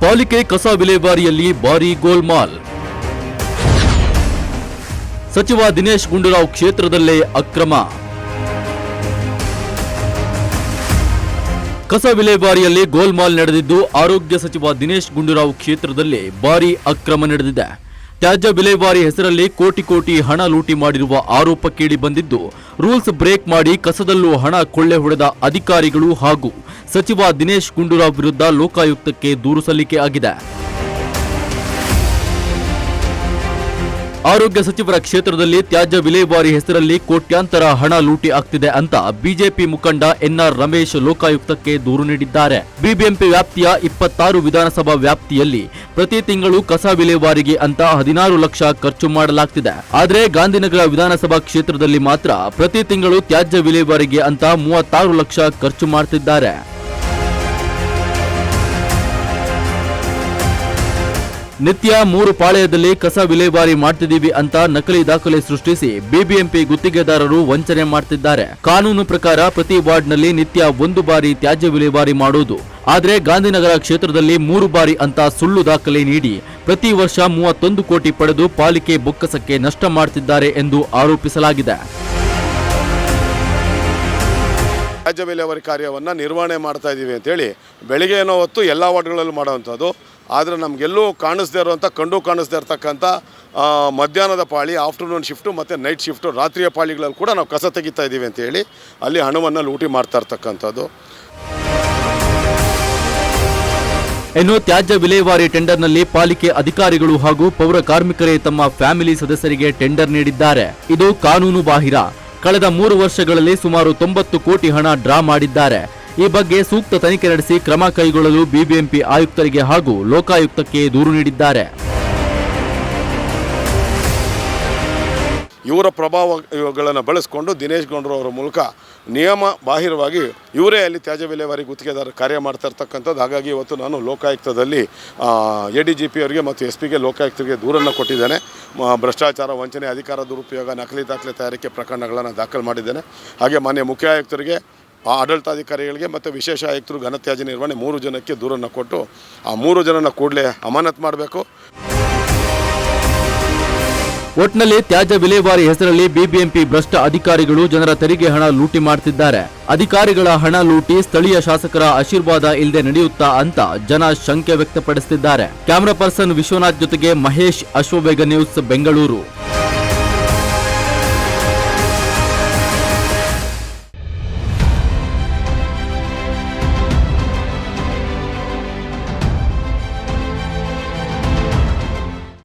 ಪಾಲಿಕೆ ಕಸ ವಿಲೇವಾರಿಯಲ್ಲಿ ಭಾರೀ ಗೋಲ್ಮಾಲ್. ಸಚಿವ ದಿನೇಶ್ ಗುಂಡೂರಾವ್ ಕ್ಷೇತ್ರದಲ್ಲೇ ಅಕ್ರಮ. ಕಸ ವಿಲೇವಾರಿಯಲ್ಲಿ ಗೋಲ್ಮಾಲ್ ನಡೆದಿದ್ದು ಆರೋಗ್ಯ ಸಚಿವ ದಿನೇಶ್ ಗುಂಡೂರಾವ್ ಕ್ಷೇತ್ರದಲ್ಲಿ ಭಾರೀ ಅಕ್ರಮ ನಡೆದಿದೆ. ತ್ಯಾಜ್ಯ ವಿಲೇವಾರಿ ಹೆಸರಲ್ಲಿ ಕೋಟಿ ಹಣ ಲೂಟಿ ಮಾಡಿರುವ ಆರೋಪ ಕೇಳಿ ಬಂದಿದ್ದು, ರೂಲ್ಸ್ ಬ್ರೇಕ್ ಮಾಡಿ ಕಸದಲ್ಲೂ ಹಣ ಕೊಳ್ಳೆ ಹೊಡೆದ ಅಧಿಕಾರಿಗಳು ಹಾಗೂ ಸಚಿವ ದಿನೇಶ್ ಗುಂಡೂರಾವ್ ವಿರುದ್ಧ ಲೋಕಾಯುಕ್ತಕ್ಕೆ ದೂರು ಸಲ್ಲಿಕೆ ಆಗಿದೆ. ಆರೋಗ್ಯ ಸಚಿವರ ಕ್ಷೇತ್ರದಲ್ಲಿ ತ್ಯಾಜ್ಯ ವಿಲೇವಾರಿ ಹೆಸರಲ್ಲಿ ಕೋಟ್ಯಾಂತರ ಹಣ ಲೂಟಿ ಆಗ್ತಿದೆ ಅಂತ ಬಿಜೆಪಿ ಮುಖಂಡ ಎನ್ಆರ್ ರಮೇಶ್ ಲೋಕಾಯುಕ್ತಕ್ಕೆ ದೂರು ನೀಡಿದ್ದಾರೆ. ಬಿಬಿಎಂಪಿ ವ್ಯಾಪ್ತಿಯ 26 ವಿಧಾನಸಭಾ ವ್ಯಾಪ್ತಿಯಲ್ಲಿ ಪ್ರತಿ ತಿಂಗಳು ಕಸ ವಿಲೇವಾರಿಗೆ ಅಂತ 16 ಲಕ್ಷ ಖರ್ಚು ಮಾಡಲಾಗ್ತಿದೆ. ಆದರೆ ಗಾಂಧಿನಗರ ವಿಧಾನಸಭಾ ಕ್ಷೇತ್ರದಲ್ಲಿ ಮಾತ್ರ ಪ್ರತಿ ತಿಂಗಳು ತ್ಯಾಜ್ಯ ವಿಲೇವಾರಿಗೆ ಅಂತ 36 ಲಕ್ಷ ಖರ್ಚು ಮಾಡ್ತಿದ್ದಾರೆ. ನಿತ್ಯ 3 ಪಾಳೆಯದಲ್ಲಿ ಕಸ ವಿಲೇವಾರಿ ಮಾಡ್ತಿದ್ದೀವಿ ಅಂತ ನಕಲಿ ದಾಖಲೆ ಸೃಷ್ಟಿಸಿ ಬಿಬಿಎಂಪಿ ಗುತ್ತಿಗೆದಾರರು ವಂಚನೆ ಮಾಡ್ತಿದ್ದಾರೆ. ಕಾನೂನು ಪ್ರಕಾರ ಪ್ರತಿ ವಾರ್ಡ್ನಲ್ಲಿ ನಿತ್ಯ 1 ಬಾರಿ ತ್ಯಾಜ್ಯ ವಿಲೇವಾರಿ ಮಾಡುವುದು. ಆದರೆ ಗಾಂಧಿನಗರ ಕ್ಷೇತ್ರದಲ್ಲಿ 3 ಬಾರಿ ಅಂತ ಸುಳ್ಳು ದಾಖಲೆ ನೀಡಿ ಪ್ರತಿ ವರ್ಷ 31 ಕೋಟಿ ಪಡೆದು ಪಾಲಿಕೆ ಬೊಕ್ಕಸಕ್ಕೆ ನಷ್ಟ ಮಾಡ್ತಿದ್ದಾರೆ ಎಂದು ಆರೋಪಿಸಲಾಗಿದೆ. ತ್ಯಾಜ್ಯ ವಿಲೇವಾರಿ ಕಾರ್ಯವನ್ನು ನಿರ್ವಹಣೆ ಮಾಡ್ತಾ ಇದ್ದೀವಿ ಅಂತೇಳಿ ಬೆಳಿಗ್ಗೆ ಏನೋ ಹೊತ್ತು ಎಲ್ಲ ವಾರ್ಡ್ಗಳಲ್ಲೂ ಮಾಡೋವಂಥದ್ದು. ಆದರೆ ನಮಗೆಲ್ಲೂ ಕಾಣಿಸ್ದೇ ಇರುವಂಥ ಕಂಡು ಕಾಣಿಸ್ದೇ ಇರ್ತಕ್ಕಂಥ ಮಧ್ಯಾಹ್ನದ ಪಾಳಿ, ಆಫ್ಟರ್ನೂನ್ ಶಿಫ್ಟು ಮತ್ತು ನೈಟ್ ಶಿಫ್ಟು, ರಾತ್ರಿಯ ಪಾಳಿಗಳಲ್ಲಿ ಕೂಡ ನಾವು ಕಸ ತೆಗಿತಾ ಇದ್ದೀವಿ ಅಂತೇಳಿ ಅಲ್ಲಿ ಹಣವನ್ನು ಲೂಟಿ ಮಾಡ್ತಾ ಇರ್ತಕ್ಕಂಥದ್ದು. ಇನ್ನು ತ್ಯಾಜ್ಯ ವಿಲೇವಾರಿ ಟೆಂಡರ್ನಲ್ಲಿ ಪಾಲಿಕೆ ಅಧಿಕಾರಿಗಳು ಹಾಗೂ ಪೌರ ಕಾರ್ಮಿಕರೇ ತಮ್ಮ ಫ್ಯಾಮಿಲಿ ಸದಸ್ಯರಿಗೆ ಟೆಂಡರ್ ನೀಡಿದ್ದಾರೆ. ಇದು ಕಾನೂನು ಬಾಹಿರ. ಕಳೆದ 3 ವರ್ಷಗಳಲ್ಲಿ ಸುಮಾರು 90 ಕೋಟಿ ಹಣ ಡ್ರಾ ಮಾಡಿದ್ದಾರೆ. ಈ ಬಗ್ಗೆ ಸೂಕ್ತ ತನಿಖೆ ನಡೆಸಿ ಕ್ರಮ ಕೈಗೊಳ್ಳಲು ಬಿಬಿಎಂಪಿ ಆಯುಕ್ತರಿಗೆ ಹಾಗೂ ಲೋಕಾಯುಕ್ತಕ್ಕೆ ದೂರು ನೀಡಿದ್ದಾರೆ. ಇವರ ಪ್ರಭಾವಗಳನ್ನು ಬಳಸಿಕೊಂಡು ದಿನೇಶ್ ಗುಂಡೂರಾವ್ ಅವರ ಮೂಲಕ ನಿಯಮ ಬಾಹಿರವಾಗಿ ಇವರೇ ಅಲ್ಲಿ ತ್ಯಾಜ್ಯ ವಿಲೇವಾರಿ ಗುತ್ತಿಗೆದಾರ ಕಾರ್ಯ ಮಾಡ್ತಾ ಇರ್ತಕ್ಕಂಥದ್ದು. ಹಾಗಾಗಿ ಇವತ್ತು ನಾನು ಲೋಕಾಯುಕ್ತದಲ್ಲಿ ADGP ಅವರಿಗೆ ಮತ್ತು SP ಗೆ ಲೋಕಾಯುಕ್ತರಿಗೆ ದೂರನ್ನು ಕೊಟ್ಟಿದ್ದೇನೆ. ಭ್ರಷ್ಟಾಚಾರ, ವಂಚನೆ, ಅಧಿಕಾರ ದುರುಪಯೋಗ, ನಕಲಿ ದಾಖಲೆ ತಯಾರಿಕೆ ಪ್ರಕರಣಗಳನ್ನು ದಾಖಲು ಮಾಡಿದ್ದೇನೆ. ಹಾಗೆ ಮಾನ್ಯ ಮುಖ್ಯ ಆಯುಕ್ತರಿಗೆ, ಆಡಳಿತಾಧಿಕಾರಿಗಳಿಗೆ ಮತ್ತು ವಿಶೇಷ ಆಯುಕ್ತರು ಘನತ್ಯಾಜ್ಯ ನಿರ್ವಹಣೆ 3 ಜನಕ್ಕೆ ದೂರನ್ನು ಕೊಟ್ಟು ಆ 3 ಜನನ ಕೂಡಲೇ ಅಮಾನತು ಮಾಡಬೇಕು. ಒಟ್ನಲ್ಲಿ ತ್ಯಾಜ್ಯ ವಿಲೇವಾರಿ ಹೆಸರಲ್ಲಿ ಬಿಬಿಎಂಪಿ ಭ್ರಷ್ಟ ಅಧಿಕಾರಿಗಳು ಜನರ ತೆರಿಗೆ ಹಣ ಲೂಟಿ ಮಾಡ್ತಿದ್ದಾರೆ. ಅಧಿಕಾರಿಗಳ ಹಣ ಲೂಟಿ ಸ್ಥಳೀಯ ಶಾಸಕರ ಆಶೀರ್ವಾದ ಇಲ್ಲದೆ ನಡೆಯುತ್ತಾ ಅಂತ ಜನ ಶಂಕೆ ವ್ಯಕ್ತಪಡಿಸುತ್ತಿದ್ದಾರೆ. ಕ್ಯಾಮರಾ ಪರ್ಸನ್ ವಿಶ್ವನಾಥ್ ಜೊತೆಗೆ ಮಹೇಶ್, ಅಶ್ವವೇಗ ನ್ಯೂಸ್, ಬೆಂಗಳೂರು.